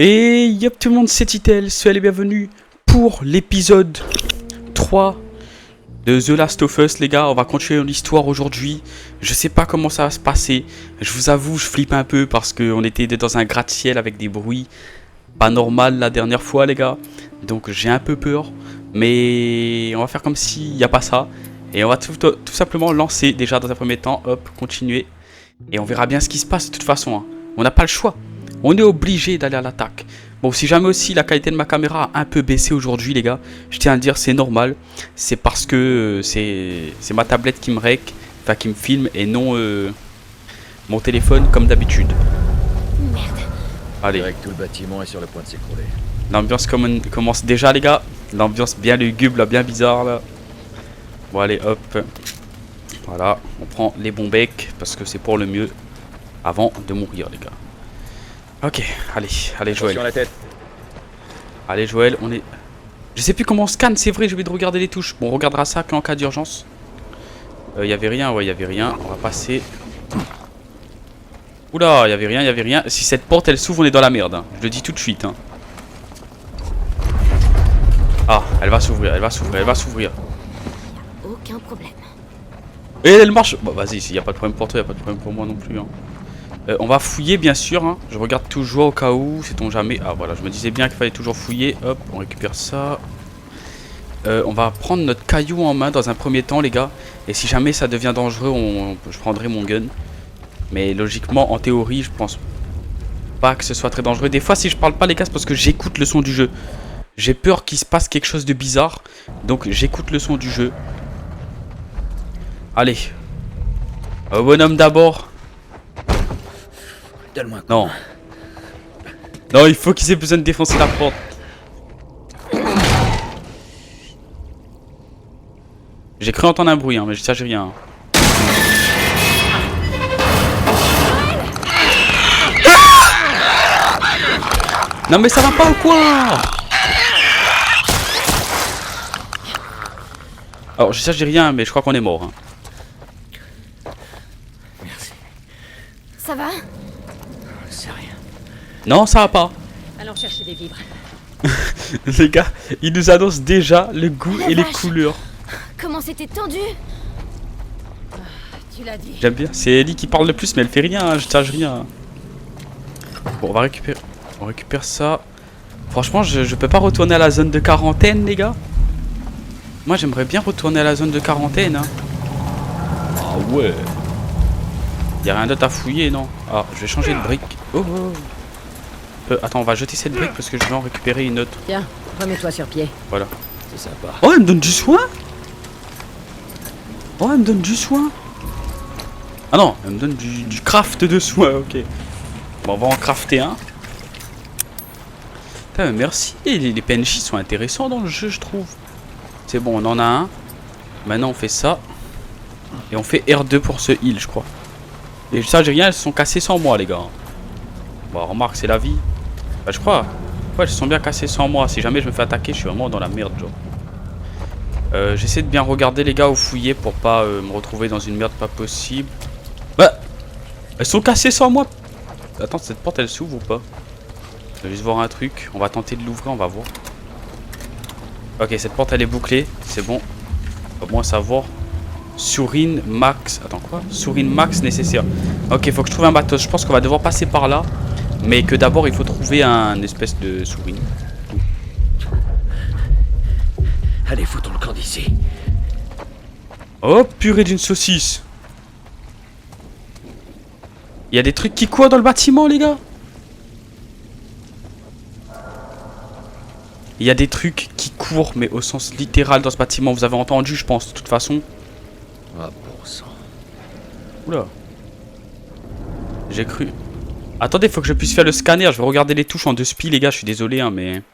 Et yop tout le monde, c'est Titel, soyez les bienvenus pour l'épisode 3 de The Last of Us, les gars. On va continuer l'histoire aujourd'hui. Je sais pas comment ça va se passer. Je vous avoue, je flippe un peu parce qu'on était dans un gratte-ciel avec des bruits pas normal la dernière fois, les gars. Donc j'ai un peu peur. Mais on va faire comme s'il n'y a pas ça. Et on va tout simplement lancer déjà dans un premier temps. Hop, continuer. Et on verra bien ce qui se passe de toute façon. Hein. On n'a pas le choix. On est obligé d'aller à l'attaque. Bon, si jamais aussi la qualité de ma caméra a un peu baissé aujourd'hui, les gars, je tiens à dire c'est normal. C'est parce que c'est ma tablette qui me rec, enfin qui me filme et non mon téléphone comme d'habitude. Merde. Allez. Je dirais que tout le bâtiment est sur le point de s'écrouler. L'ambiance commence déjà, les gars. L'ambiance bien lugubre, là, bien bizarre là. Bon, allez, hop. Voilà, on prend les bons becs parce que c'est pour le mieux avant de mourir, les gars. Ok, allez Joël. Attention à la tête. Allez Joël, on est... Je sais plus comment on scanne, c'est vrai, j'ai oublié de regarder les touches. Bon, on regardera ça qu'en cas d'urgence. Y avait rien, ouais, y avait rien. On va passer. Oula, y avait rien. Si cette porte elle s'ouvre, on est dans la merde. Hein. Je le dis tout de suite. Hein. Ah, elle va s'ouvrir. Aucun problème. Et elle marche. Bon, vas-y, s'il n'y a pas de problème pour toi, il n'y a pas de problème pour moi non plus. Hein. On va fouiller bien sûr, hein. Je regarde toujours au cas où, sait-on jamais. Ah voilà, je me disais bien qu'il fallait toujours fouiller. Hop, on récupère ça. On va prendre notre caillou en main dans un premier temps, les gars. Et si jamais ça devient dangereux, je prendrai mon gun. Mais logiquement, en théorie, je pense pas que ce soit très dangereux. Des fois, si je parle pas, les gars, c'est parce que j'écoute le son du jeu. J'ai peur qu'il se passe quelque chose de bizarre. Donc j'écoute le son du jeu. Allez. Au bonhomme d'abord. Donne-moi un coup. Non. Non, il faut qu'ils aient besoin de défoncer la porte. J'ai cru entendre un bruit, hein, mais ça j'ai rien. Ah non mais ça va pas ou quoi? Alors je sais j'ai rien, mais je crois qu'on est mort. Hein. Merci. Ça va? C'est rien. Non, ça va pas. Allons chercher des vivres. Les gars, ils nous annoncent déjà le goût La et les vache. couleurs. Comment c'était tendu? Tu l'as dit. J'aime bien. C'est Ellie qui parle le plus, mais elle fait rien. Hein, je tâche rien. Bon, on récupère ça. Franchement, je peux pas retourner à la zone de quarantaine, les gars. Moi, j'aimerais bien retourner à la zone de quarantaine. Hein. Ah ouais. Y'a rien d'autre à fouiller, non? Ah, je vais changer de brique. Oh, oh. Attends, on va jeter cette brique parce que je vais en récupérer une autre. Tiens, remets-toi sur pied. Voilà. C'est sympa. Oh, elle me donne du soin? Oh, elle me donne du soin? Ah non, elle me donne du craft de soin, ok. Bon, on va en crafter un. Putain, merci, les PNJ sont intéressants dans le jeu, je trouve. C'est bon, on en a un. Maintenant, on fait ça. Et on fait R2 pour ce heal, je crois. Et ça, j'ai rien, elles se sont cassées sans moi, les gars. Bon, remarque, c'est la vie. Bah, je crois. Ouais, elles se sont bien cassées sans moi. Si jamais je me fais attaquer, je suis vraiment dans la merde, genre. J'essaie de bien regarder, les gars, ou fouiller pour pas me retrouver dans une merde pas possible. Bah, elles sont cassées sans moi. Attends, cette porte, elle s'ouvre ou pas? Je vais juste voir un truc. On va tenter de l'ouvrir, on va voir. Ok, cette porte, elle est bouclée. C'est bon. Au moins savoir. Sourine max. Attends, quoi? Sourine max nécessaire. Ok, faut que je trouve un matos. Je pense qu'on va devoir passer par là. Mais que d'abord, il faut trouver un espèce de sourine. Allez, foutons le camp d'ici. Oh, purée d'une saucisse. Il y a des trucs qui courent dans le bâtiment, les gars. Il y a des trucs qui courent, mais au sens littéral dans ce bâtiment. Vous avez entendu, je pense, de toute façon. Ah, bon sang. Oula. J'ai cru. Attendez, faut que je puisse faire le scanner. Je vais regarder les touches en 2 spi, les gars. Je suis désolé, hein, mais...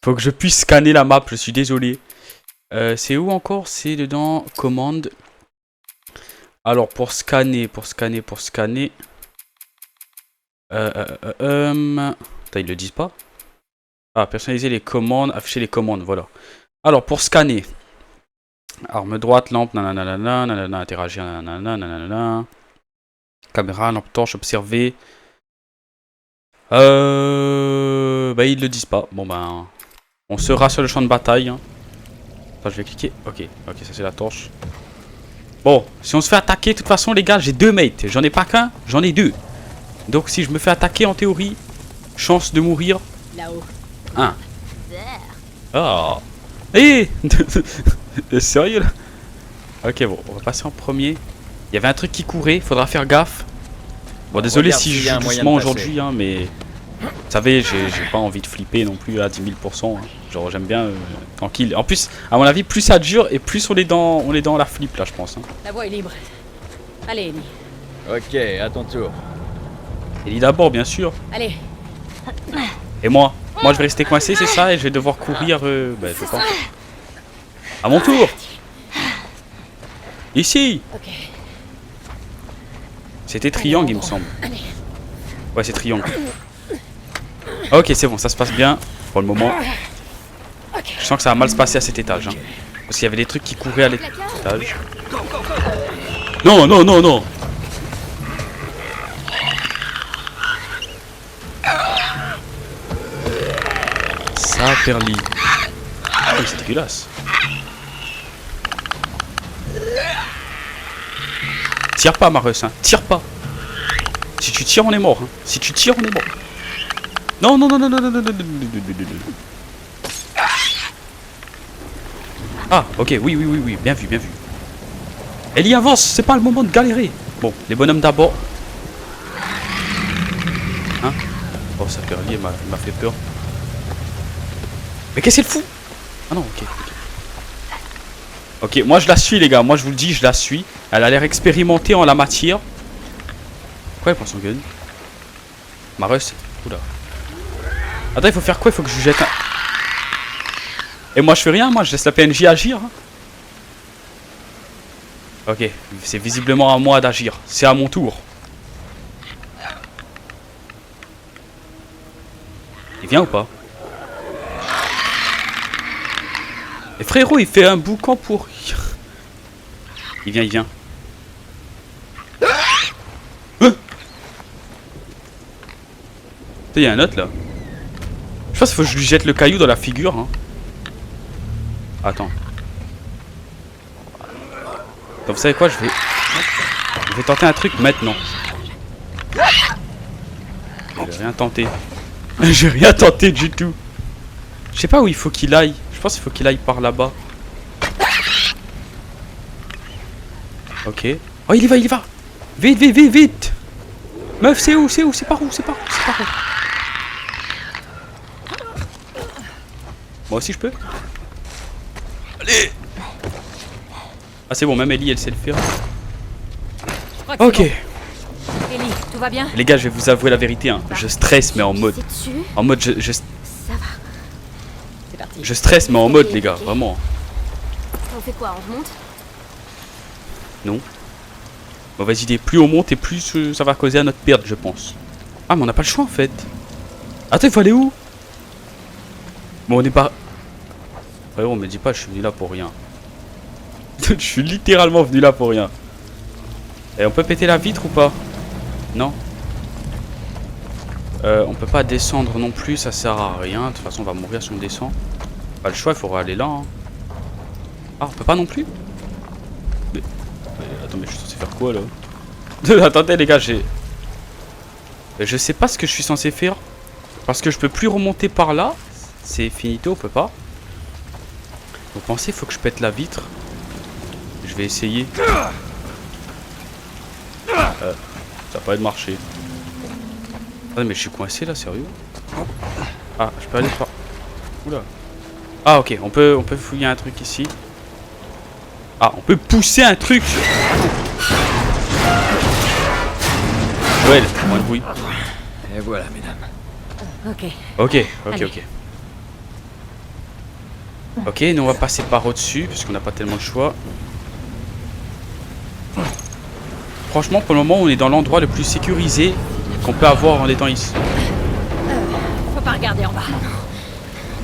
Faut que je puisse scanner la map, je suis désolé. C'est où encore? C'est dedans, commande. Alors, pour scanner... Putain, ils le disent pas. Ah, personnaliser les commandes, afficher les commandes, voilà. Alors, pour scanner. Arme droite, lampe, nanana, interagir, nanana. Caméra, lampe torche, observer. bah ils le disent pas. Bon ben, on sera sur le champ de bataille. Hein. Attends, je vais cliquer. Ok, ça c'est la torche. Bon, si on se fait attaquer, de toute façon les gars, j'ai 2 mates. J'en ai pas qu'un, j'en ai 2. Donc si je me fais attaquer en théorie, chance de mourir. Là-haut. 1. Ah. Eh sérieux là? Ok, bon, on va passer en premier. Il y avait un truc qui courait, faudra faire gaffe. Bon, désolé Regarde si s'il y je a joue un moyen doucement de passer. aujourd'hui, hein, mais... Vous savez, j'ai pas envie de flipper non plus à 10 000%. Hein. Genre, j'aime bien tranquille. En plus, à mon avis, plus ça dure et plus on est dans la flip là, je pense. Hein. La voie est libre. Allez, Ellie. Ok, à ton tour. Ellie d'abord, bien sûr. Allez. Et moi je vais rester coincé, c'est ça, et je vais devoir courir. Bah, je sais pas. À mon tour. Ici. Ok. C'était triangle, il me semble. Allez. Ouais, c'est triangle. Ok, c'est bon, ça se passe bien pour le moment. Je sens que ça va mal se passer à cet étage. Hein, parce qu'il y avait des trucs qui couraient à l'étage. Non, non, non, non. Ça, Perly. Ah, c'est dégueulasse. Tire pas, Marus, hein. Tire pas. Si tu tires, on est mort. Hein. Si tu tires, on est mort. Non, non, non, non, non, non, non, non, non, non, non, non. Ah, ok, oui, oui, oui, oui, bien vu, bien vu. Ellie avance, c'est pas le moment de galérer. Bon, les bonhommes d'abord. Hein? Oh, ça Perly, elle m'a fait peur. Mais qu'est-ce qu'elle fout? Ah non, ok. Ok, moi je la suis les gars, moi je vous le dis, je la suis. Elle a l'air expérimentée en la matière. Pourquoi elle prend son gun? Marus. Oula. Attends, il faut faire quoi? Il faut que je jette un... Et moi je fais rien, moi je laisse la PNJ agir. Hein. Ok, c'est visiblement à moi d'agir. C'est à mon tour. Il vient ou pas? Et frérot, il fait un boucan pour... Il vient, il vient. Il y a un autre là. Je pense qu'il faut que je lui jette le caillou dans la figure. Hein. Attends. Donc vous savez quoi, je vais tenter un truc maintenant. J'ai rien tenté. J'ai rien tenté du tout. Je sais pas où il faut qu'il aille. Je pense qu'il faut qu'il aille par là-bas. Ok. Oh, il y va, il y va. Vite, vite, vite, vite. Meuf, c'est où? C'est où? C'est par où? C'est par où? C'est par où? Moi aussi, je peux. Allez. Ah, c'est bon, même Ellie, elle sait le faire. Ok. Ellie, tout va bien? Les gars, je vais vous avouer la vérité. Hein. Je stresse, mais en mode... En mode, Ça va. C'est parti. je stresse, mais en mode, les gars. Vraiment. On fait quoi? On remonte? Non. Mauvaise idée. Plus on monte et plus ça va causer à notre perte, je pense. Ah, mais on n'a pas le choix, en fait. Attends, il faut aller où? Bon, on est pas... Frérot, on me dit pas, je suis venu là pour rien. Je suis littéralement venu là pour rien. Et on peut péter la vitre ou pas? Non. On peut pas descendre non plus, ça sert à rien. De toute façon, on va mourir si on descend. Pas le choix, il faudra aller là. Hein. Ah, on peut pas non plus? Mais attends, mais je suis censé faire quoi là? Attendez les gars, je sais pas ce que je suis censé faire. Parce que je peux plus remonter par là. C'est finito, on peut pas. Vous pensez faut que je pète la vitre? Je vais essayer. Ça va pas être marché. Ah mais je suis coincé là, sérieux? Ah, je peux aller par... Oula. Ah ok, on peut fouiller un truc ici. Ah, on peut pousser un truc. Joël, moins de bruit. Et voilà, mesdames. Ok. Ok. Allez. Ok, nous on va passer par au-dessus, parce qu'on n'a pas tellement le choix. Franchement, pour le moment, on est dans l'endroit le plus sécurisé qu'on peut avoir en étant ici. Faut pas regarder en bas.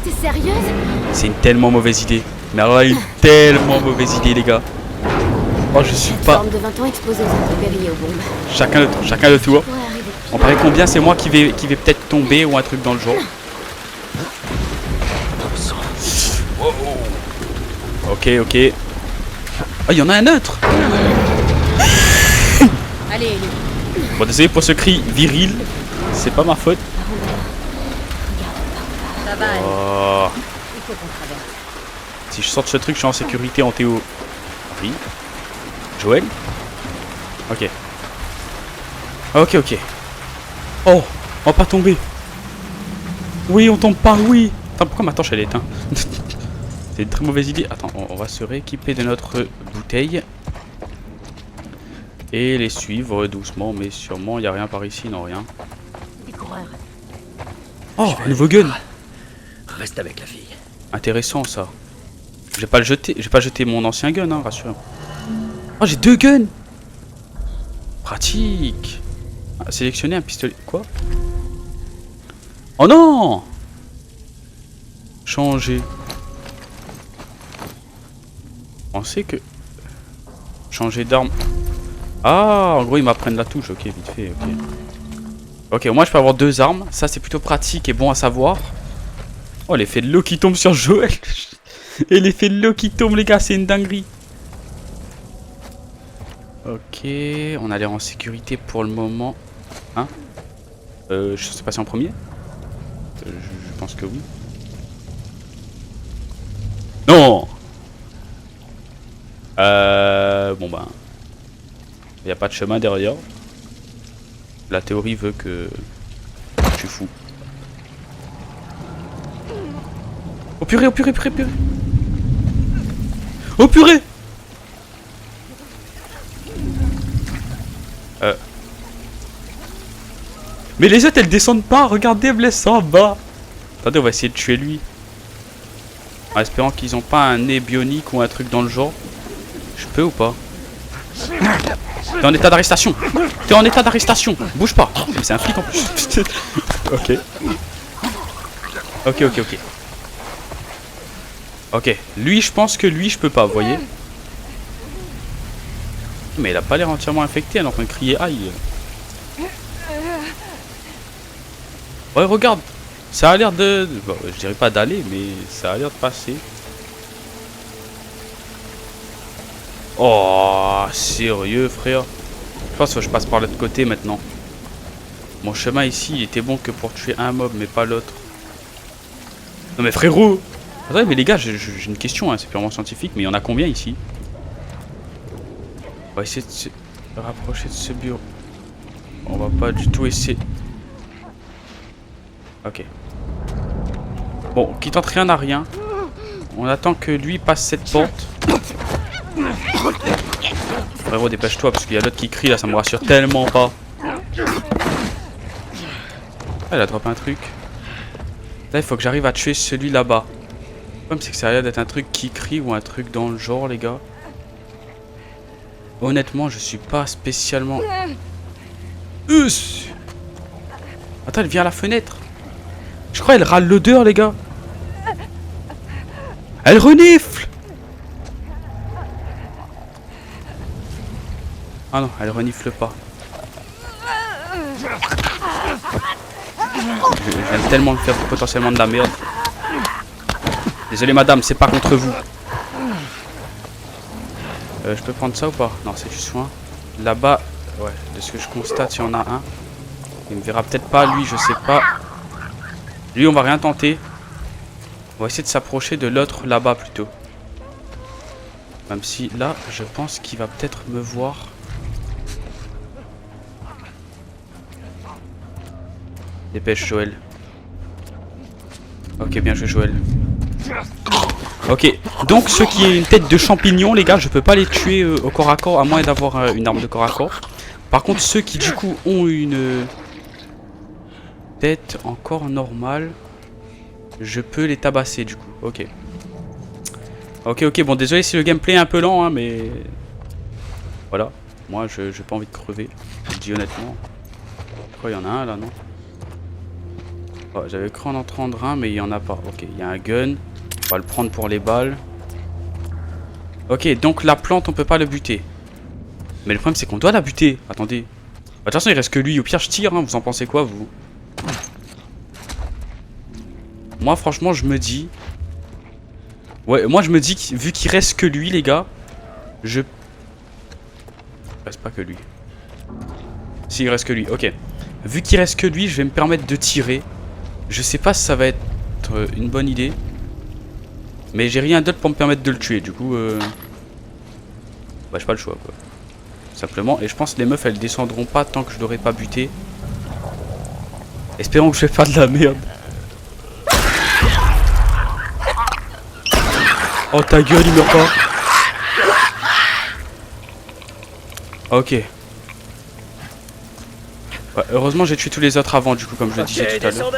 T'es sérieuse? C'est une tellement mauvaise idée. Mais alors là, une tellement mauvaise idée, les gars. Oh, je suis pas... Forme de 20 ans exposée aux intempéries et aux bombes. Chacun le tour. Pourrait arriver. On paraît combien? C'est moi qui vais peut-être tomber ou un truc dans le genre. Ok, ok. Ah, il y en a un autre. Allez, Ellie. Bon, désolé pour ce cri viril. C'est pas ma faute. Ça va, Ellie. Oh. Il faut qu'on traverse. Si je sors de ce truc, je suis en sécurité en théo. Oui. Joël. Ok. Ok, ok. Oh, on va pas tomber. Oui, on tombe pas, oui. Attends, pourquoi ma torche elle est éteinte? C'est une très mauvaise idée. Attends, on va se rééquiper de notre bouteille. Et les suivre doucement, mais sûrement. Il n'y a rien par ici, non, rien. Des coureurs. Oh, un nouveau gun. Reste avec la fille. Intéressant ça. Je vais pas le jeter. Je vais pas jeter mon ancien gun, hein, rassure. Oh, j'ai 2 guns. Pratique. Ah, sélectionner un pistolet. Quoi? Oh non! Changer. Pensez que... Changer d'arme. Ah, en gros, ils m'apprennent la touche. Ok, vite fait, ok. Ok, moi je peux avoir 2 armes. Ça, c'est plutôt pratique et bon à savoir. Oh, l'effet de l'eau qui tombe sur Joël. Et l'effet de l'eau qui tombe, les gars, c'est une dinguerie. Ok, on a l'air en sécurité pour le moment. Hein? Je sais passer en premier? Je pense que oui. Non! Bon ben... Il n'y a pas de chemin derrière. La théorie veut que... Je suis fou. Oh purée, oh purée, purée, purée! Oh purée! Mais les autres elles descendent pas, regardez, elles me laissent en bas. Attendez, on va essayer de tuer lui. En espérant qu'ils ont pas un nez bionique ou un truc dans le genre. Je peux ou pas? T'es en état d'arrestation. T'es en état d'arrestation. Bouge pas. Mais c'est un flic en plus. Ok. Ok, ok, ok. Ok. Lui, je pense que lui, je peux pas, vous voyez. Mais il a pas l'air entièrement infecté, elle est en train de crier aïe. Ouais, regarde. Ça a l'air de... Bon, je dirais pas d'aller, mais ça a l'air de passer. Oh, sérieux, frère. Je pense que je passe par l'autre côté maintenant. Mon chemin ici, il était bon que pour tuer un mob, mais pas l'autre. Non mais frérot! Attendez, mais les gars, j'ai une question, hein, c'est purement scientifique, mais il y en a combien ici? On va essayer de se rapprocher de ce bureau. On va pas du tout essayer... Ok. Bon, qui tente rien à rien. On attend que lui passe cette porte. Frérot, dépêche-toi parce qu'il y a l'autre qui crie là, ça me rassure tellement pas. Ah, elle a droppé un truc. Là, il faut que j'arrive à tuer celui là-bas. Le problème, c'est que ça a l'air d'être un truc qui crie ou un truc dans le genre, les gars. Honnêtement, je suis pas spécialement... Attends, elle vient à la fenêtre. Je crois qu'elle râle l'odeur, les gars. Elle renifle. Ah non, elle renifle pas. Je viens tellement de faire potentiellement de la merde. Désolé madame, c'est pas contre vous. Je peux prendre ça ou pas? Non, c'est du soin. Là-bas, ouais, de ce que je constate, il y en a un. Il me verra peut-être pas, lui, je sais pas. Lui, on va rien tenter. On va essayer de s'approcher de l'autre là-bas plutôt. Même si là, je pense qu'il va peut-être me voir. Dépêche, Joël. Ok, bien joué, Joël. Ok, donc ceux qui ont une tête de champignon, les gars, je peux pas les tuer au corps à corps, à moins d'avoir une arme de corps à corps. Par contre, ceux qui du coup ont une tête encore normale, je peux les tabasser du coup. Ok. Ok, ok, bon, désolé si le gameplay est un peu lent, hein, mais... Voilà, moi j'ai pas envie de crever, je le dis honnêtement. Je crois qu'il y en a un là, non? Oh, j'avais cru en entendre un, mais il y en a pas. Ok, il y a un gun. On va le prendre pour les balles. Ok, donc la plante, on peut pas le buter. Mais le problème, c'est qu'on doit la buter. Attendez. Bah, de toute façon, il reste que lui. Au pire, je tire. Hein. Vous en pensez quoi, vous? Moi, franchement, je me dis... Ouais, moi je me dis que vu qu'il reste que lui, les gars, je... Reste pas que lui. S'il reste que lui, ok. Vu qu'il reste que lui, je vais me permettre de tirer. Je sais pas si ça va être une bonne idée. Mais j'ai rien d'autre pour me permettre de le tuer, du coup... Bah j'ai pas le choix, quoi. Simplement, et je pense que les meufs, elles descendront pas tant que je l'aurai pas buté. Espérons que je vais faire de la merde. Oh ta gueule, il meurt pas. Ok. Ouais, heureusement j'ai tué tous les autres avant du coup comme je le disais tout à l'heure.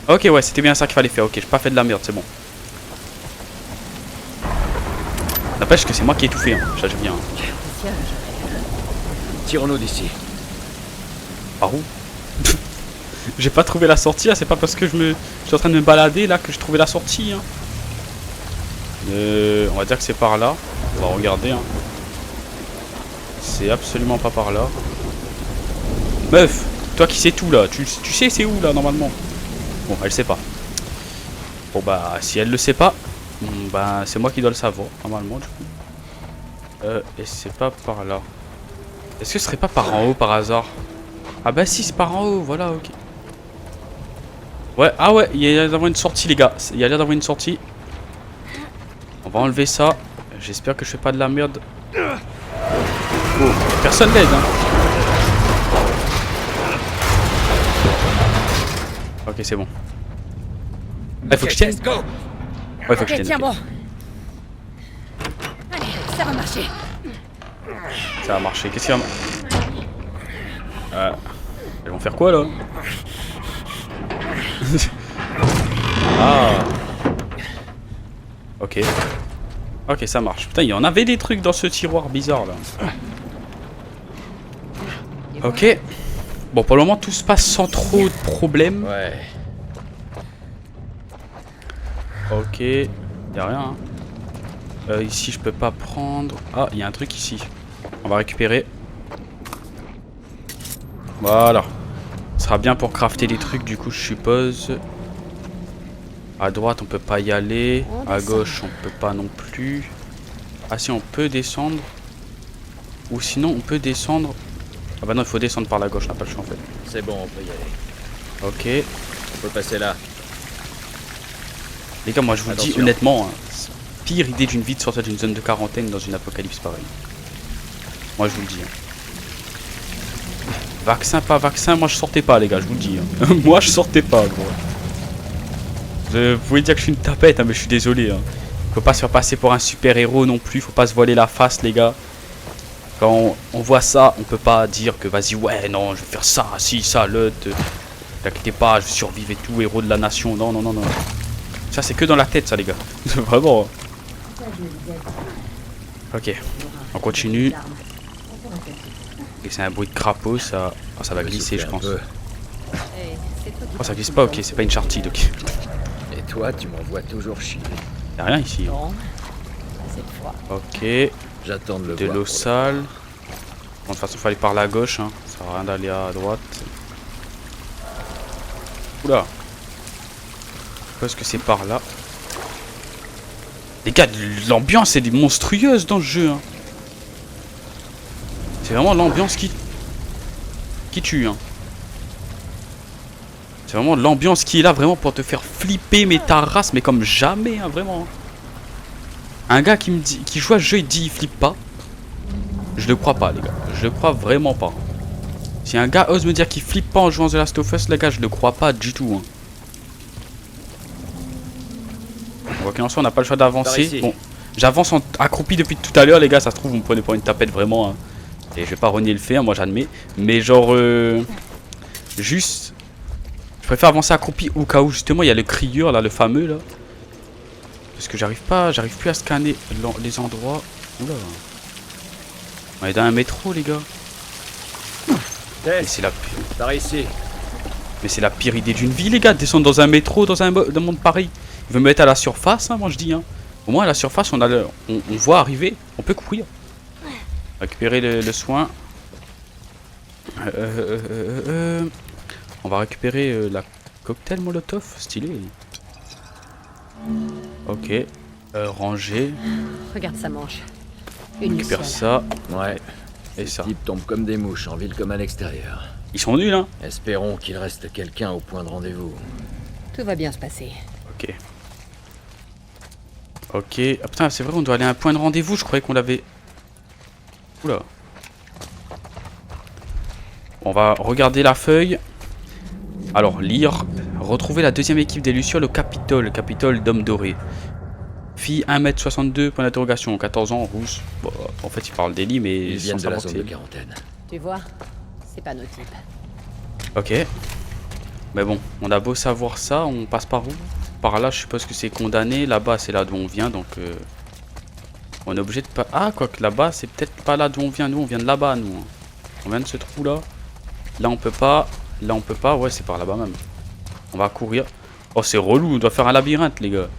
Ok ouais c'était bien ça qu'il fallait faire, ok j'ai pas fait de la merde, c'est bon. N'empêche que c'est moi qui ai tout fait, hein. Ça j'ai bien. Tirons-nous d'ici. Par où? J'ai pas trouvé la sortie, hein. C'est pas parce que je suis en train de me balader là que j'ai trouvé la sortie, hein. On va dire que c'est par là. On va regarder, hein. C'est absolument pas par là. Meuf, toi qui sais tout là, tu sais c'est où là normalement? Bon, elle sait pas. Bon bah si elle le sait pas, bah c'est moi qui dois le savoir normalement du coup. Et c'est pas par là. Est-ce que ce serait pas par en haut par hasard? Ah bah si c'est par en haut, voilà, ok. Ouais, ah ouais, il y a l'air d'avoir une sortie les gars. Il y a l'air d'avoir une sortie. On va enlever ça. J'espère que je fais pas de la merde. Oh, personne l'aide hein. Ok c'est bon. Il faut que je tienne. Ouais, faut que je tienne. Tiens Okay. bon. Allez, ça va marcher. Ça va marcher. Qu'est-ce qu'il y a? Elles vont faire quoi là? Ah. Ok. Ok ça marche. Putain il y en avait des trucs dans ce tiroir bizarre là. Ok. Bon pour le moment tout se passe sans trop de problèmes. Ouais. Ok. Y'a rien hein. Ici je peux pas prendre. Ah il y a un truc ici. On va récupérer. Voilà. Ce sera bien pour crafter des trucs du coup je suppose. À droite on peut pas y aller. À gauche on peut pas non plus. Ah si on peut descendre. Ou sinon on peut descendre. Ah bah non il faut descendre par la gauche, on n'a pas le choix en fait. C'est bon, on peut y aller. Ok. On peut passer là. Les gars moi je vous le dis Attention. honnêtement hein, pire idée d'une vie de sortir d'une zone de quarantaine dans une apocalypse pareille. Moi je vous le dis hein. Vaccin pas vaccin, moi je sortais pas les gars, je vous le dis hein. Moi je sortais pas gros. Vous pouvez dire que je suis une tapette hein, mais je suis désolé hein. Faut pas se faire passer pour un super héros non plus, faut pas se voiler la face les gars. Quand on voit ça, on peut pas dire que vas-y ouais non je vais faire ça, si ça, l'autre. T'inquiète pas, je vais survivre et tout, héros de la nation, non non non non. Ça c'est que dans la tête ça les gars. Vraiment. Ok, on continue. Et c'est un bruit de crapaud, ça. Oh, ça va glisser je pense. Oh ça glisse pas, ok, c'est pas une chartide, ok. Et toi, tu m'envoies toujours chier. Y'a rien ici. Bon, cette fois. Ok, J'attends de le de voir. l'eau sale. Bon, de toute façon il faut aller par la gauche, hein. Ça sert à rien d'aller à droite. Oula. Je pense que c'est par là. Les gars, l'ambiance est monstrueuse dans le jeu. Hein. C'est vraiment l'ambiance qui tue. Hein. C'est vraiment l'ambiance qui est là vraiment pour te faire flipper mais ta race, mais comme jamais, hein, vraiment. Un gars qui me dit, qui joue à ce jeu, il dit il flippe pas. Je le crois pas, les gars. Je le crois vraiment pas. Si un gars ose me dire qu'il flippe pas en jouant The Last of Us, les gars, je le crois pas du tout. Hein. Quoi qu'il en soit, on n'a pas le choix d'avancer. Bon, j'avance accroupi depuis tout à l'heure, les gars. Ça se trouve, vous me prenez pour une tapette vraiment. Hein. Et je vais pas renier le fait, hein, moi j'admets. Mais genre, juste, je préfère avancer accroupi au cas où justement il y a le crieur là, le fameux là. Parce que j'arrive plus à scanner les endroits. Oula. On est dans un métro, les gars. Mais c'est la pire. Par ici. Mais c'est la pire idée d'une vie, les gars. Descendre dans un métro, dans un monde pareil. Il veut me mettre à la surface, hein, moi je dis. Hein. Au moins à la surface, on voit arriver. On peut courir. Récupérer le soin. On va récupérer la cocktail molotov. Stylé. Ok. Ranger. Regarde sa manche. Une Récupère seule. ça. Ouais. Et ça. Les types tombent comme des mouches, en ville comme à l'extérieur. Ils sont nuls, hein. Espérons qu'il reste quelqu'un au point de rendez-vous. Tout va bien se passer. Ok. Ok. Ah putain, c'est vrai, on doit aller à un point de rendez-vous. Je croyais qu'on l'avait... Oula. On va regarder la feuille. Alors, lire. Retrouver la deuxième équipe des Lucioles au Capitole. Le Capitole d'Homme Doré. Fille 1m62, point d'interrogation, 14 ans, rousse. Bon, en fait, il parle d'Ellie, mais Ils viennent sans de la savoir zone de que quarantaine. Tu vois, c'est pas nos types. c'est- Ok. Mais bon, on a beau savoir ça, on passe par où? Par là, je suppose que c'est condamné. Là-bas, c'est là d'où on vient, donc... on est obligé de pas... Ah, quoique là-bas, c'est peut-être pas là d'où on vient. Nous, on vient de là-bas, nous. On vient de ce trou-là. Là, on peut pas. Là, on peut pas. Ouais, c'est par là-bas même. On va courir. Oh, c'est relou. On doit faire un labyrinthe, les gars.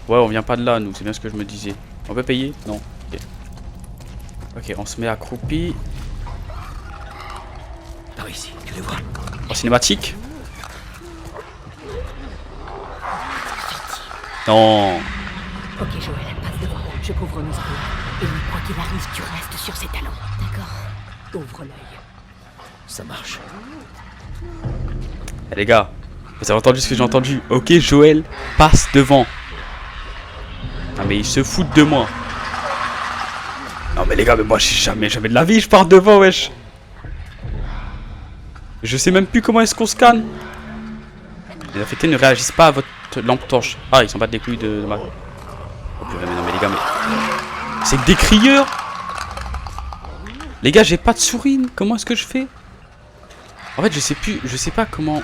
Ouais, on vient pas de là, nous. C'est bien ce que je me disais. On peut payer? Non. Ok. Ok, on se met accroupi. Par ici, tu les vois? En cinématique. Non. Ok, Joël, passe devant. Je couvre nos arrières. Et quoi qu'il arrive, tu restes sur ses talons. D'accord. Ouvre l'œil. Ça marche. Eh, les gars, vous avez entendu ce que j'ai entendu? Ok, Joël, passe devant. Non mais ils se foutent de moi. Non mais les gars, mais moi jamais de la vie je pars devant, wesh. Je sais même plus comment est-ce qu'on scanne. Les affectés ne réagissent pas à votre lampe torche. Ah, ils sont pas des couilles de ma... Oh purée, mais non mais les gars, mais... C'est que des crieurs. Les gars, j'ai pas de sourine. Comment est-ce que je fais? En fait, je sais pas comment...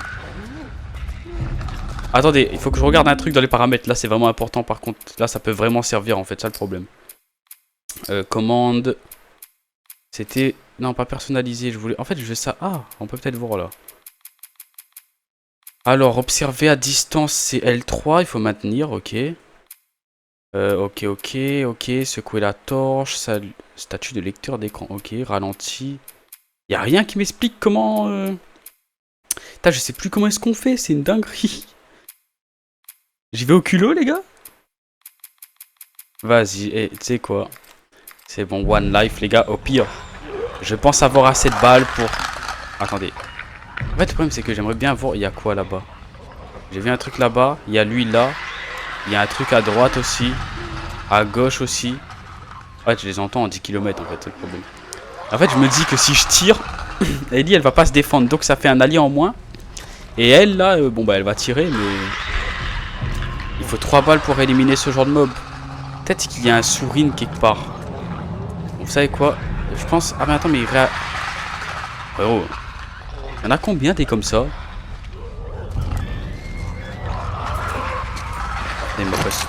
Attendez, il faut que je regarde un truc dans les paramètres. Là, c'est vraiment important. Par contre, là, ça peut vraiment servir, en fait. Ça, le problème. Commande. C'était... Non, pas personnalisé. Je voulais... En fait, je veux ça... Ah, on peut peut-être voir, là. Alors, observer à distance, c'est L3. Il faut maintenir, ok. Ok. Secouer la torche. Statut de lecteur d'écran. Ok, ralenti. Y a rien qui m'explique comment... Putain, je sais plus comment est-ce qu'on fait. C'est une dinguerie. J'y vais au culot, les gars? Vas-y, et tu sais quoi? C'est bon, one life, les gars. Au pire, je pense avoir assez de balles pour... Attendez. En fait, le problème, c'est que j'aimerais bien voir... Il y a quoi, là-bas? J'ai vu un truc là-bas. Il y a lui, là. Il y a un truc à droite aussi. À gauche aussi. En fait, je les entends en 10 km, en fait, c'est le problème. En fait, je me dis que si je tire... Ellie, elle va pas se défendre. Donc, ça fait un allié en moins. Et elle, là, bon, bah, elle va tirer, mais... Il faut 3 balles pour éliminer ce genre de mob. Peut-être qu'il y a un sourine quelque part. Vous savez quoi? Je pense... Ah mais attends, mais il frérot, il y en a combien des comme ça? Et ma poste.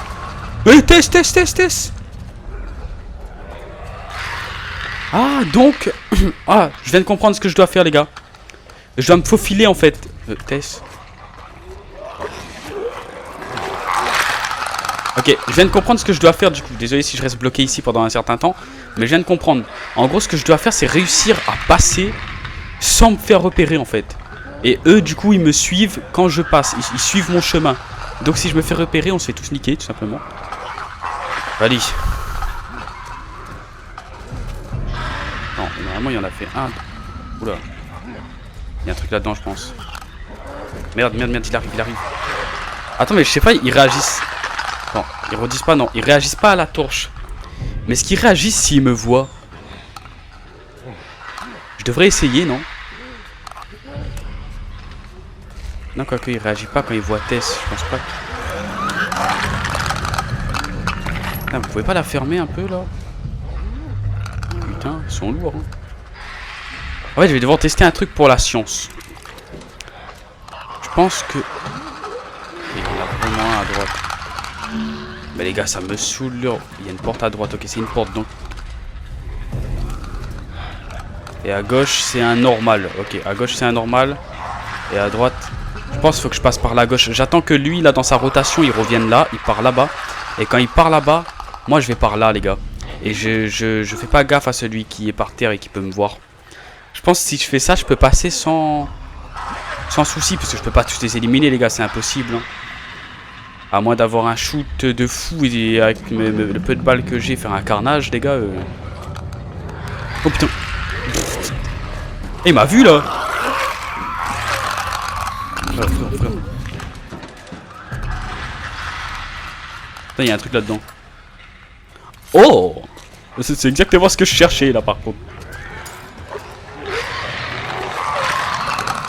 Test. Ah, donc... Ah, je viens de comprendre ce que je dois faire, les gars. Je dois me faufiler, en fait. Test. Ok, je viens de comprendre ce que je dois faire du coup. Désolé si je reste bloqué ici pendant un certain temps. Mais je viens de comprendre. En gros, ce que je dois faire, c'est réussir à passer sans me faire repérer en fait. Et eux, du coup, ils me suivent quand je passe. Ils suivent mon chemin. Donc si je me fais repérer, on se fait tous niquer tout simplement. Allez. Non, normalement, il y en a fait un. Oula. Il y a un truc là-dedans, je pense. Merde, il arrive. Attends, mais je sais pas, ils réagissent. Non, ils redisent pas, non. Ils réagissent pas à la torche. Mais est-ce qu'ils réagissent s'ils me voient? Je devrais essayer, non? Non, quoique, il réagit pas quand il voit Tess. Je pense pas que... Ah, vous pouvez pas la fermer un peu, là? Putain, ils sont lourds, hein. En fait, je vais devoir tester un truc pour la science. Je pense que... Il y en a vraiment un à droite. Mais les gars, ça me saoule. Il y a une porte à droite. Ok, c'est une porte donc. Et à gauche, c'est un normal. Ok, à gauche, c'est un normal. Et à droite, je pense qu'il faut que je passe par la gauche. J'attends que lui, là, dans sa rotation, il revienne là. Il part là-bas. Et quand il part là-bas, moi, je vais par là, les gars. Et je fais pas gaffe à celui qui est par terre et qui peut me voir. Je pense que si je fais ça, je peux passer sans souci. Parce que je peux pas tous les éliminer, les gars. C'est impossible. Hein. À moins d'avoir un shoot de fou et avec le peu de balles que j'ai, faire un carnage, les gars. Oh putain. Il m'a vu là. Frère. Putain, il y a un truc là-dedans. Oh! C'est exactement ce que je cherchais là par contre.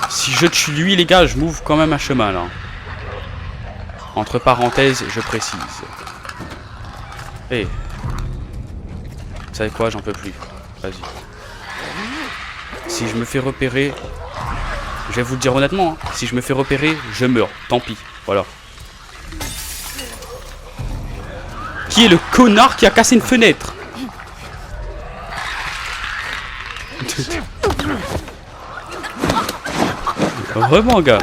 Si je tue lui, les gars, je m'ouvre quand même un chemin là. Entre parenthèses, je précise. Eh. Vous savez quoi, j'en peux plus. Vas-y. Si je me fais repérer, je vais vous le dire honnêtement, hein, si je me fais repérer, je meurs. Tant pis. Voilà. Qui est le connard qui a cassé une fenêtre? Vraiment, gars.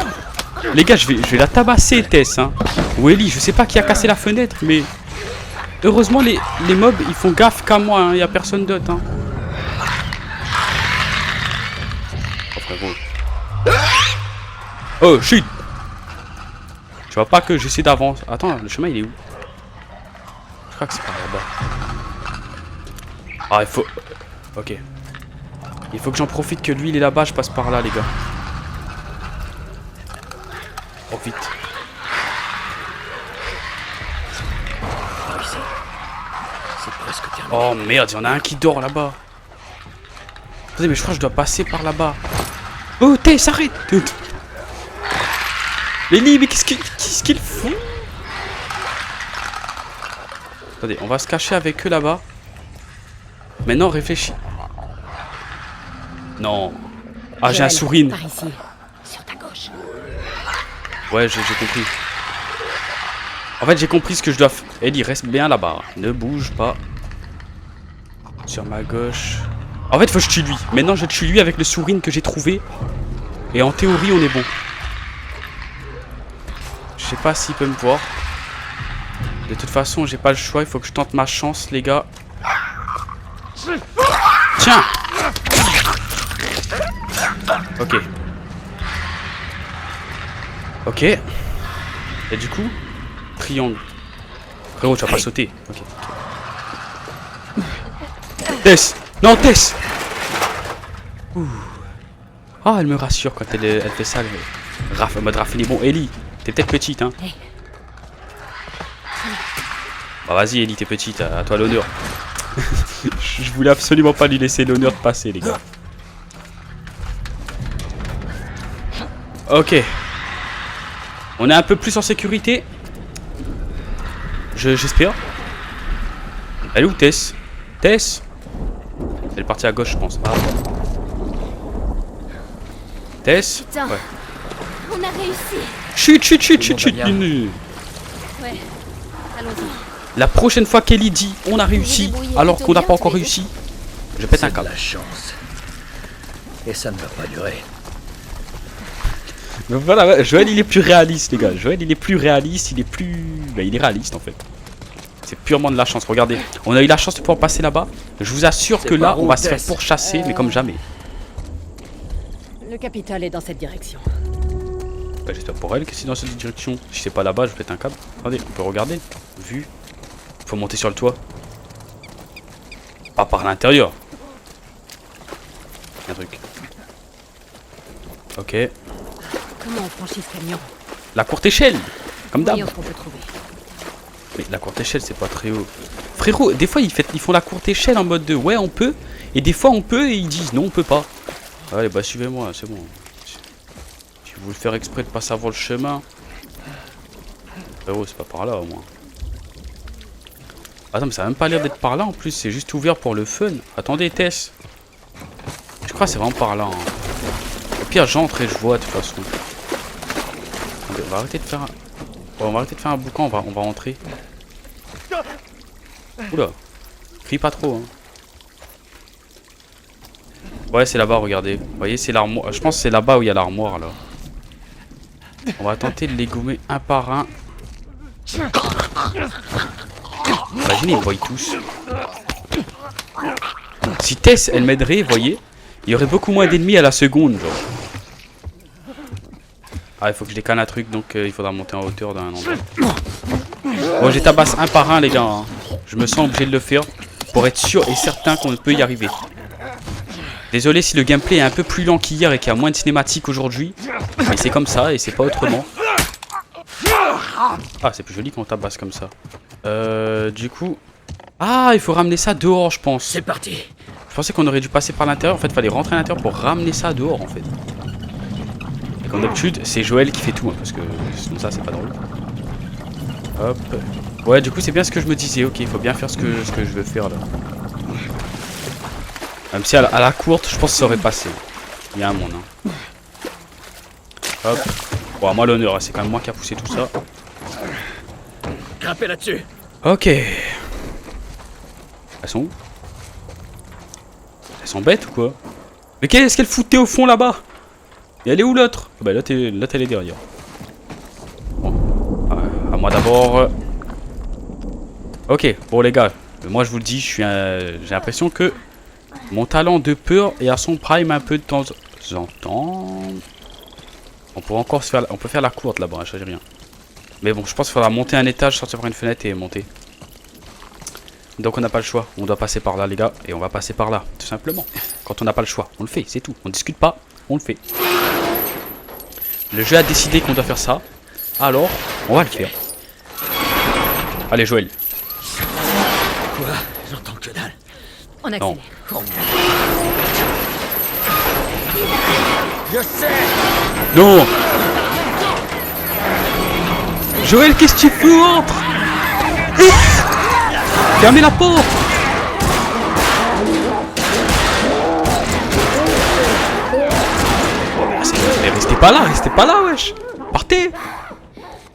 Les gars, je vais la tabasser, Tess. Hein. Ou Ellie, je sais pas qui a cassé la fenêtre, mais... Heureusement, les mobs, ils font gaffe qu'à moi. Hein. Y a personne d'autre. Hein. Oh, frérot. Oh, shit. Tu vois pas que j'essaie d'avancer. Attends, le chemin, il est où? Je crois que c'est par là-bas. Ah, il faut... Ok. Il faut que j'en profite que lui, il est là-bas. Je passe par là, les gars. Oh, vite. C'est presque terminé. Oh merde, il y en a un qui dort là-bas. Attendez, mais je crois que je dois passer par là-bas. Oh, Tess, arrête. Ellie, mais qu'est-ce qu'ils font? Attendez, on va se cacher avec eux là-bas. Maintenant, réfléchis. Non. Ah, j'ai un sourine. Par ici, sur ta gauche. Ouais, j'ai compris. En fait, j'ai compris ce que je dois faire. Ellie, reste bien là-bas. Ne bouge pas. Sur ma gauche. En fait, faut que je tue lui. Maintenant, je tue lui avec le sourine que j'ai trouvé. Et en théorie, on est bon. Je sais pas s'il peut me voir. De toute façon, j'ai pas le choix. Il faut que je tente ma chance, les gars. Tiens! Ok. Ok. Et du coup, triangle. Frérot, tu vas pas sauter. Ok. Tess! Non, Tess! Ouh. Ah, elle me rassure quand elle fait ça. En mode Raphaël. Bon, Ellie, t'es peut-être petite, hein? Hey. Bah, vas-y, Ellie, t'es petite. À toi l'honneur. Je voulais absolument pas lui laisser l'honneur de passer, les gars. Ok. On est un peu plus en sécurité. J'espère. Elle est où, Tess? Tess? Elle est partie à gauche, je pense. Ah. Tess? Putain. Ouais. On a réussi. Chut. Ouais. Allons-y. La prochaine fois qu'Ellie dit on a réussi alors qu'on n'a pas encore réussi, je pète un C'est de câble. la chance. Et ça ne va pas durer. Donc voilà, ouais, Joël il est plus réaliste, les gars. Joël il est plus réaliste, il est plus... Bah, il est réaliste en fait. C'est purement de la chance, regardez. On a eu la chance de pouvoir passer là-bas. Je vous assure que là, on va se faire pourchasser, mais comme jamais. Le capital est dans cette direction. Bah, j'espère pour elle que c'est dans cette direction. Si c'est pas là-bas, je pète un câble. Attendez, on peut regarder. Vue. Faut monter sur le toit. Pas par l'intérieur. Un truc. Ok. Comment on franchit ce camion? La courte échelle. Comme d'hab. Voyons ce qu'on peut trouver. Mais la courte échelle, c'est pas très haut. Frérot, des fois, ils font la courte échelle en mode de ouais, on peut. Et des fois, on peut et ils disent non, on peut pas. Allez, bah suivez-moi, c'est bon. Si vous voulez faire exprès de pas savoir le chemin. Frérot, c'est pas par là au moins. Attends, mais ça a même pas l'air d'être par là en plus. C'est juste ouvert pour le fun. Attendez, Tess. Je crois que c'est vraiment par là. Hein. Au pire, j'entre et je vois de toute façon. Attendez, on va arrêter de faire un... Bon, on va arrêter de faire un boucan, on va rentrer. Oula. Crie pas trop, hein. Ouais, c'est là-bas, regardez. Vous voyez, c'est l'armoire. Je pense que c'est là-bas où il y a l'armoire, là. On va tenter de les gommer un par un. Imaginez, ils me voient tous. Si Tess, elle m'aiderait, vous voyez, il y aurait beaucoup moins d'ennemis à la seconde, genre. Ah, il faut que je décale un truc, donc il faudra monter en hauteur d'un endroit. Bon, j'ai tabasse un par un, les gars. Hein. Je me sens obligé de le faire pour être sûr et certain qu'on peut y arriver. Désolé si le gameplay est un peu plus lent qu'hier et qu'il y a moins de cinématiques aujourd'hui. Mais c'est comme ça et c'est pas autrement. Ah, c'est plus joli quand on tabasse comme ça. Du coup... Ah, il faut ramener ça dehors, je pense. C'est parti. Je pensais qu'on aurait dû passer par l'intérieur. En fait, il fallait rentrer à l'intérieur pour ramener ça dehors, en fait. Et comme d'habitude, c'est Joël qui fait tout, hein, parce que sinon ça, c'est pas drôle. Hop. Ouais, du coup, c'est bien ce que je me disais. Ok, il faut bien faire ce que je veux faire, là. Même si à la courte, je pense que ça aurait passé. Il y a un monde, hein. Hop. Bon, moi l'honneur, hein, c'est quand même moi qui a poussé tout ça. Grimpez là-dessus. Ok. Elles sont où? Elles sont bêtes ou quoi? Mais qu'est-ce qu'elle foutait au fond là-bas? Et elle est où l'autre? Bah là elle est derrière. Bon. À moi d'abord. Ok, bon les gars, moi je vous le dis, j'ai l'impression que mon talent de peur est à son prime un peu de temps en temps. On pourrait encore se faire, on peut faire la courte là-bas, je ne rien. Mais bon, je pense qu'il faudra monter un étage, sortir par une fenêtre et monter. Donc on n'a pas le choix, on doit passer par là les gars, et on va passer par là, tout simplement. Quand on n'a pas le choix, on le fait, c'est tout. On discute pas, on le fait. Le jeu a décidé qu'on doit faire ça, alors on va le faire. Allez Joël. Quoi? J'entends que dalle. On accélère. Oh. Je sais. Non. Joël, qu'est-ce que tu fais? Entre. Fermez la porte. Mais restez pas là, wesh. Partez.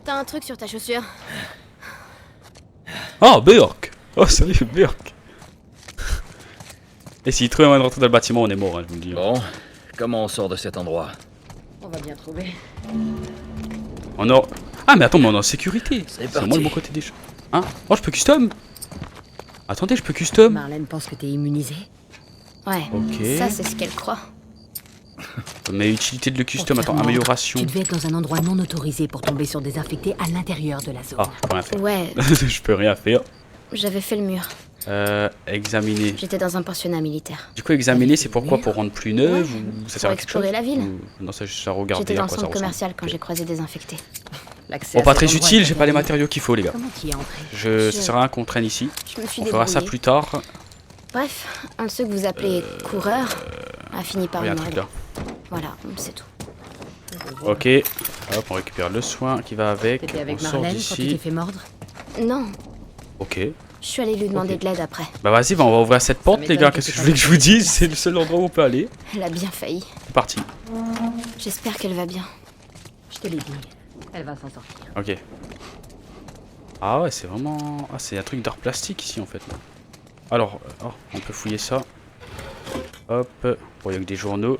T'as un truc sur ta chaussure? Oh, Burk. Oh, sérieux, Burk. Et s'il trouve un moyen de rentrer dans le bâtiment, on est mort, hein, je vous le dis. Bon, comment on sort de cet endroit? On va bien trouver. On a... Ah, mais attends, mais on est en sécurité. C'est C'est moi parti. le bon côté des choses. Hein? Oh, je peux custom. Attendez, je peux custom. Marlène pense que t'es immunisé. Ouais. Ok. Ça, c'est ce qu'elle croit. Mais utilité de le custom, Pour te attends, faire mordre, amélioration. Tu devais être dans un endroit non autorisé pour tomber sur des infectés à l'intérieur de la zone. Ah, je peux rien faire. Ouais, Je peux rien faire. j'avais fait le mur. Examiner. J'étais dans un pensionnat militaire. Du coup, examiner, c'est pourquoi? Pour rendre plus neuve ou ça sert à Pour quelque chose? explorer la ville. Non, ça, juste à regarder J'étais à dans le quoi ça centre ressemble. commercial quand j'ai croisé des infectés. L'accès Bon, à pas cet très endroit utile, est j'ai pas les interdit. matériaux qu'il faut, les gars. Comment tu y es entré? Ça sert à rien qu'on traîne ici. Je me suis On fera ça débrouillée. plus tard. Bref, un de ceux que vous appelez coureur a fini par Il y a un me truc mordre. là. Voilà, c'est tout. Ok. Hop, on récupère le soin qui va avec. T'étais avec On sort Marlène quand tu t'es d'ici. fait mordre? Non, Ok. je suis allée lui demander Ok. de l'aide après. Bah vas-y, bah on va ouvrir cette porte, les m'étonne gars. que Qu'est-ce tu que je voulais que je vous dise? C'est le seul endroit où on peut aller. Elle a bien failli. C'est parti. J'espère qu'elle va bien. Je te l'ai dit. Elle va s'en sortir. Ok. Ah ouais, c'est vraiment... Ah, c'est un truc d'art plastique ici, en fait. Là. Alors, on peut fouiller ça. Hop. Bon, il y a que des journaux.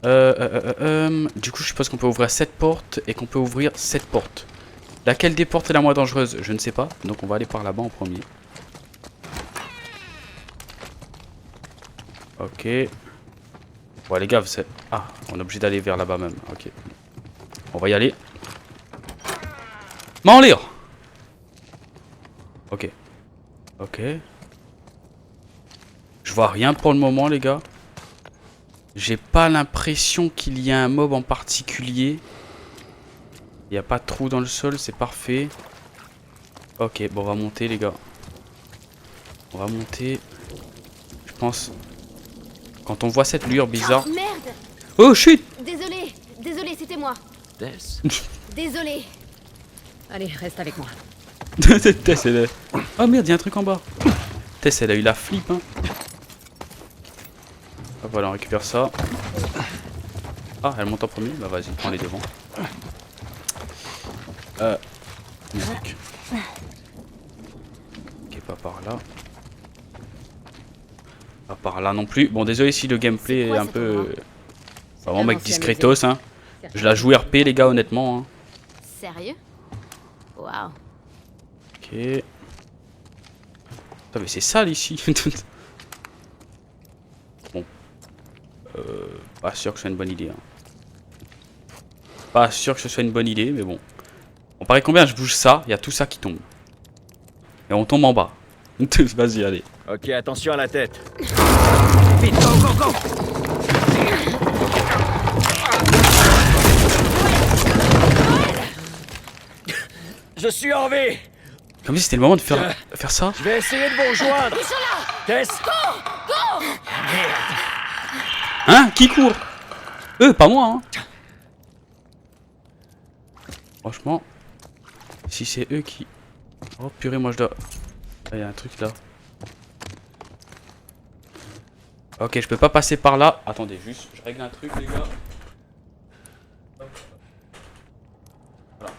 Du coup, je suppose qu'on peut ouvrir cette porte et qu'on peut ouvrir cette porte. Laquelle des portes est la moins dangereuse? Je ne sais pas. Donc, on va aller par là-bas en premier. Ok. Bon, les gars, vous savez... Ah, on est obligé d'aller vers là-bas même. Ok. On va y aller. Mais en l'air. Ok. Ok. Je vois rien pour le moment, les gars. J'ai pas l'impression qu'il y a un mob en particulier. Il n'y a pas de trou dans le sol, c'est parfait. Ok, bon, on va monter, les gars. On va monter. Je pense... Quand on voit cette lueur bizarre... Oh, merde! Oh, chut! Désolé, c'était moi. Tess. Désolé. Allez, reste avec moi. Tess, elle est... Oh merde, il y a un truc en bas. Tess, elle a eu la flip, hein. Ah, voilà, on récupère ça. Ah, elle monte en premier. Bah vas-y, prends les devants. Musique. Ok, pas par là. Pas par là non plus. Bon, désolé si le gameplay C'est quoi est un cet peu... endroit? Vraiment mec discretos, hein. Je la joue RP, les gars, honnêtement, hein. Sérieux? Waouh. Ok. Putain, mais c'est sale ici. Bon. Pas sûr que ce soit une bonne idée. Hein. Pas sûr que ce soit une bonne idée, mais bon. On paraît combien je bouge ça, il y a tout ça qui tombe. Et on tombe en bas. Vas-y, allez. Ok, attention à la tête. Vite, go, go, go! Je suis en vie! Comme si c'était le moment de faire ça. Je vais essayer de vous rejoindre! Tess! Hein? Qui court? Pas moi, hein. Franchement, si c'est eux qui... Oh purée, moi je dois... Il y a un truc là. Ok, je peux pas passer par là. Attendez, juste, je règle un truc, les gars. Voilà.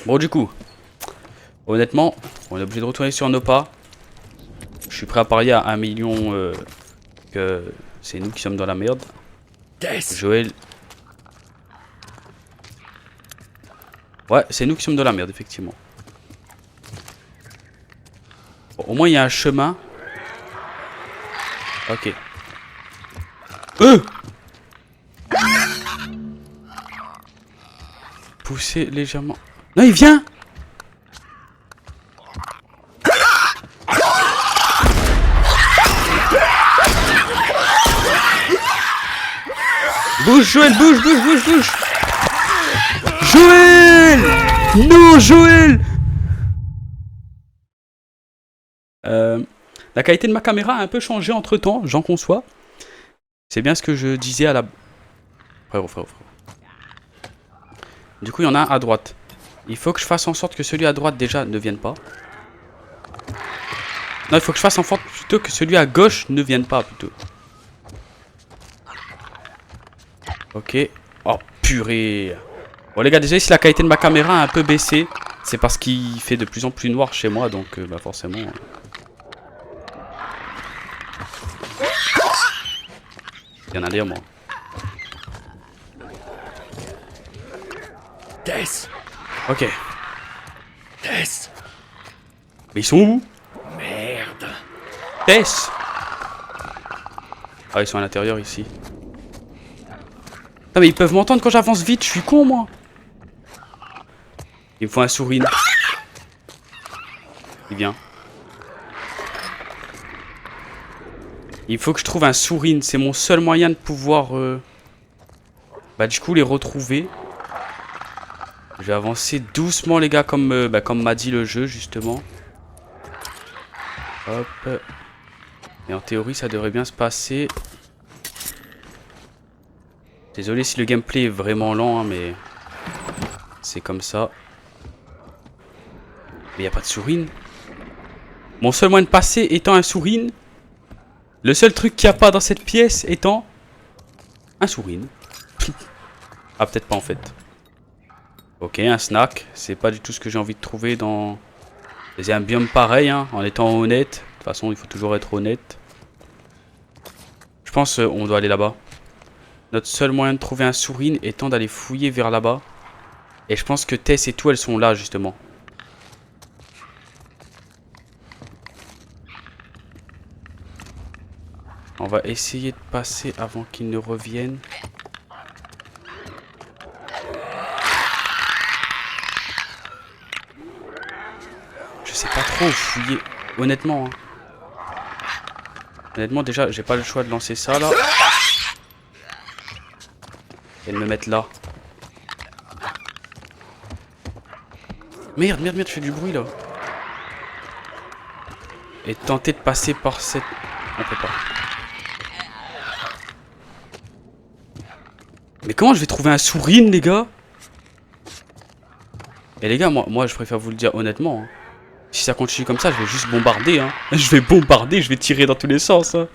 Bon, du coup, honnêtement, on est obligé de retourner sur nos pas. Je suis prêt à parier à 1 million que c'est nous qui sommes dans la merde. Joël... Ouais, c'est nous qui sommes dans la merde, effectivement. Bon, au moins, il y a un chemin. Ok. Pousser légèrement. Non, il vient! Bouge, Joël, bouge, bouge, bouge, bouge! Joël! Non, Joël! La qualité de ma caméra a un peu changé entre temps, j'en conçois. C'est bien ce que je disais à la... Frérot. Du coup, il y en a un à droite. Il faut que je fasse en sorte que celui à droite, déjà, ne vienne pas. Non, il faut que je fasse en sorte plutôt que celui à gauche ne vienne pas, plutôt. Ok. Oh, purée. Bon, les gars, désolé si la qualité de ma caméra a un peu baissé. C'est parce qu'il fait de plus en plus noir chez moi, donc bah forcément... Il y en a derrière moi. Tess! Ok. Tess! Mais ils sont où? Merde! Tess! Ah, ils sont à l'intérieur ici. Non mais ils peuvent m'entendre quand j'avance vite, je suis con moi. Il me faut un sourire. Il vient. Il faut que je trouve un sourire, c'est mon seul moyen de pouvoir bah du coup les retrouver. Je vais avancer doucement les gars comme m'a dit le jeu justement. Hop. Et en théorie ça devrait bien se passer. Désolé si le gameplay est vraiment lent hein, mais c'est comme ça. Mais y a pas de sourine. Mon seul moyen de passer étant un sourine. Le seul truc qu'il n'y a pas dans cette pièce étant un sourine. Ah peut-être pas en fait. Ok, un snack. C'est pas du tout ce que j'ai envie de trouver dans un biome pareil hein, en étant honnête. De toute façon il faut toujours être honnête. Je pense on doit aller là-bas. Notre seul moyen de trouver un sourine étant d'aller fouiller vers là-bas. Et je pense que Tess et tout elles sont là justement. On va essayer de passer avant qu'ils ne reviennent. Je sais pas trop où fouiller. Honnêtement. Hein. Honnêtement déjà j'ai pas le choix de lancer ça là. Et de me mettre là. Merde, je fais du bruit là. Et tenter de passer par cette... On peut pas. Mais comment je vais trouver un sourire les gars? Et les gars, moi je préfère vous le dire honnêtement. Hein. Si ça continue comme ça, je vais juste bombarder. Hein. Je vais bombarder, je vais tirer dans tous les sens. Hein.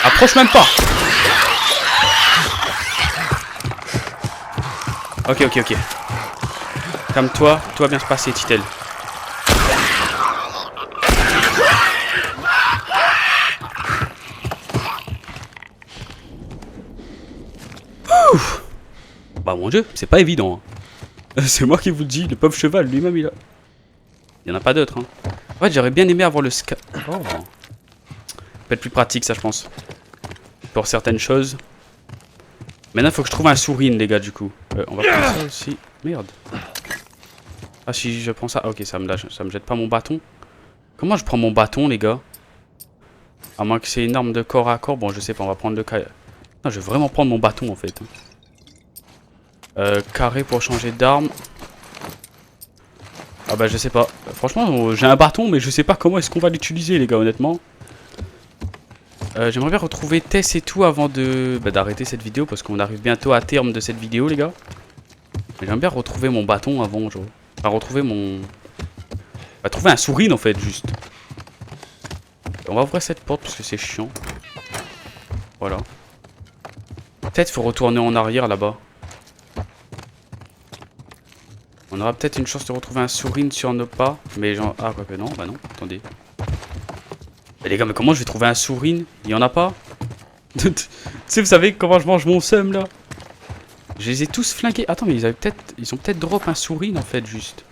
Approche même pas. Ok. Calme-toi, tout va bien se passer, Titel. Ouf. Bah mon dieu, c'est pas évident. Hein. C'est moi qui vous le dis, le pauvre cheval lui-même il a... Il y en a pas d'autres hein. En fait j'aurais bien aimé avoir le ska... Oh. Peut être plus pratique ça je pense. Pour certaines choses. Maintenant il faut que je trouve un sourine les gars du coup. On va prendre ça aussi. Merde. Ah si je prends ça... Ok ça me jette pas mon bâton. Comment je prends mon bâton les gars? À moins que c'est une arme de corps à corps. Bon je sais pas, on va prendre le carré. Non je vais vraiment prendre mon bâton en fait. Carré pour changer d'arme. Ah bah je sais pas. Franchement j'ai un bâton mais je sais pas comment est-ce qu'on va l'utiliser les gars honnêtement. J'aimerais bien retrouver Tess et tout avant de d'arrêter cette vidéo parce qu'on arrive bientôt à terme de cette vidéo les gars. J'aimerais bien retrouver mon bâton avant genre. Enfin retrouver mon... Bah, trouver un sourine en fait juste. On va ouvrir cette porte parce que c'est chiant. Voilà. Peut-être faut retourner en arrière là-bas. On aura peut-être une chance de retrouver un sourine sur nos pas. Mais genre... Ah quoi que non, bah non, attendez. Mais les gars, mais comment je vais trouver un sourine? Il y en a pas? Tu sais, vous savez comment je mange mon seum là? Je les ai tous flingués. Attends, mais ils ont peut-être drop un sourine en fait juste.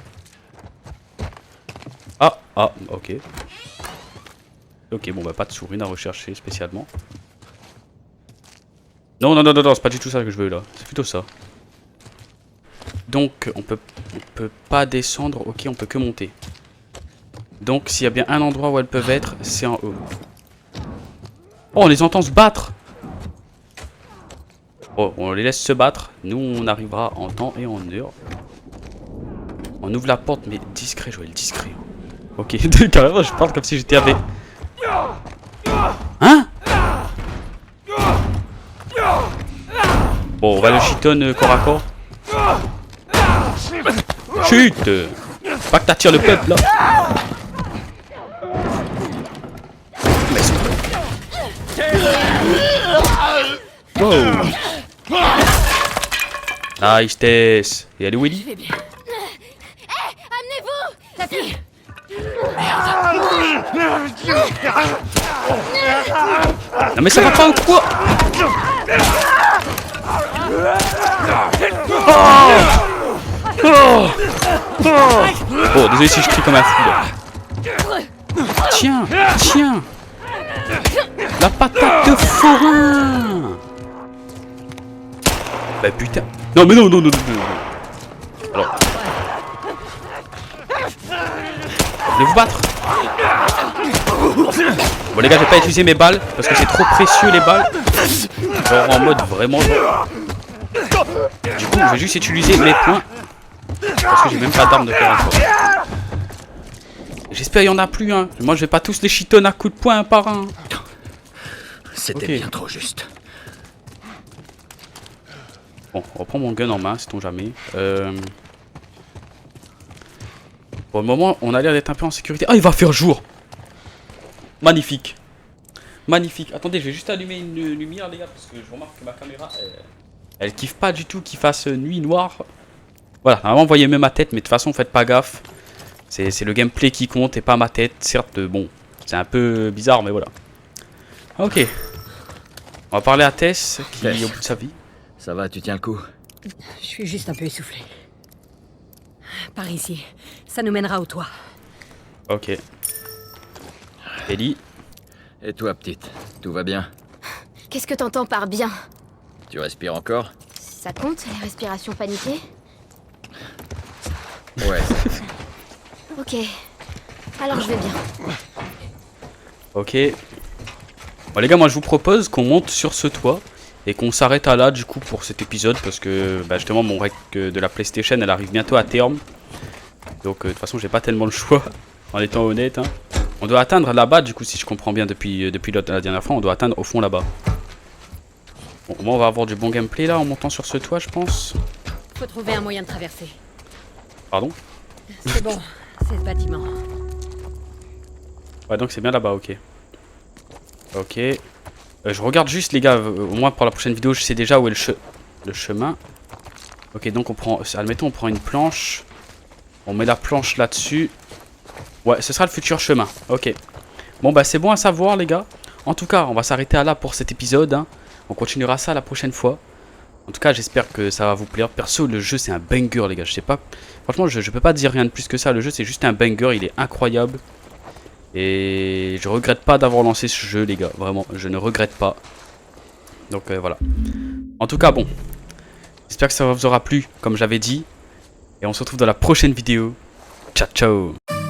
Ah, ok. Ok, bon bah pas de sourine à rechercher spécialement. Non, c'est pas du tout ça que je veux là. C'est plutôt ça. Donc on peut pas descendre, ok, on peut que monter. Donc s'il y a bien un endroit où elles peuvent être, c'est en haut. Oh, on les entend se battre. Oh, on les laisse se battre. Nous on arrivera en temps et en heure. On ouvre la porte, mais discret, Joël, discret. Ok, carrément je parle comme si j'étais avec... Hein? Bon, on va le chitonne corps à corps. Chut! Pas que t'attires le peuple là. Wow. Nice Tess. Et elle est où Ellie? Je vais bien. Hé, amenez-vous! Ta fille! Non mais ça va pas ou quoi? Oh, désolé si je crie comme un fou là. Tiens, tiens. La patate de forain. Bah putain. Non mais non. Alors. Venez vous battre. Bon les gars, je vais pas utiliser mes balles parce que c'est trop précieux les balles. Genre en mode vraiment genre. Du coup je vais juste utiliser mes poings. Parce que j'ai même pas d'arme de fer encore. J'espère qu'il y en a plus hein. Moi je vais pas tous les chitonner à coups de poing un par un. C'était bien trop juste. Bon, on reprend mon gun en main, sait-on jamais. Pour le moment, on a l'air d'être un peu en sécurité. Ah, il va faire jour! Magnifique. Magnifique. Attendez, je vais juste allumer une lumière, les gars, parce que je remarque que ma caméra, elle kiffe pas du tout qu'il fasse nuit noire. Voilà, normalement, vous voyez même ma tête, mais de toute façon, faites pas gaffe. C'est le gameplay qui compte et pas ma tête. Certes, bon, c'est un peu bizarre, mais voilà. Ok. On va parler à Tess, qui est au bout de sa vie. Ça va, tu tiens le coup? Je suis juste un peu essoufflée. Par ici, ça nous mènera au toit. Ok. Ellie. Et toi, petite, tout va bien? Qu'est-ce que t'entends par bien? Tu respires encore? Ça compte, les respirations paniquées? Ouais. Ok. Alors je vais bien. Ok. Bon les gars, moi je vous propose qu'on monte sur ce toit et qu'on s'arrête à là du coup pour cet épisode parce que bah, justement mon rec de la PlayStation elle arrive bientôt à terme. Donc de toute façon j'ai pas tellement le choix en étant honnête hein. On doit atteindre là-bas du coup si je comprends bien depuis la dernière fois, on doit atteindre au fond là-bas. Bon, au moins on va avoir du bon gameplay là en montant sur ce toit je pense. Faut trouver un moyen de traverser. Pardon? C'est bon, c'est le bâtiment. Ouais donc c'est bien là-bas, ok. Ok. Je regarde juste les gars, au moins pour la prochaine vidéo je sais déjà où est le chemin. Ok donc on prend, admettons on prend une planche. On met la planche là-dessus. Ouais ce sera le futur chemin, ok. Bon bah c'est bon à savoir les gars. En tout cas on va s'arrêter à là pour cet épisode hein. On continuera ça la prochaine fois. En tout cas, j'espère que ça va vous plaire. Perso, le jeu, c'est un banger, les gars. Je sais pas. Franchement, je peux pas dire rien de plus que ça. Le jeu, c'est juste un banger. Il est incroyable. Et je regrette pas d'avoir lancé ce jeu, les gars. Vraiment, je ne regrette pas. Donc, voilà. En tout cas, bon. J'espère que ça vous aura plu, comme j'avais dit. Et on se retrouve dans la prochaine vidéo. Ciao, ciao.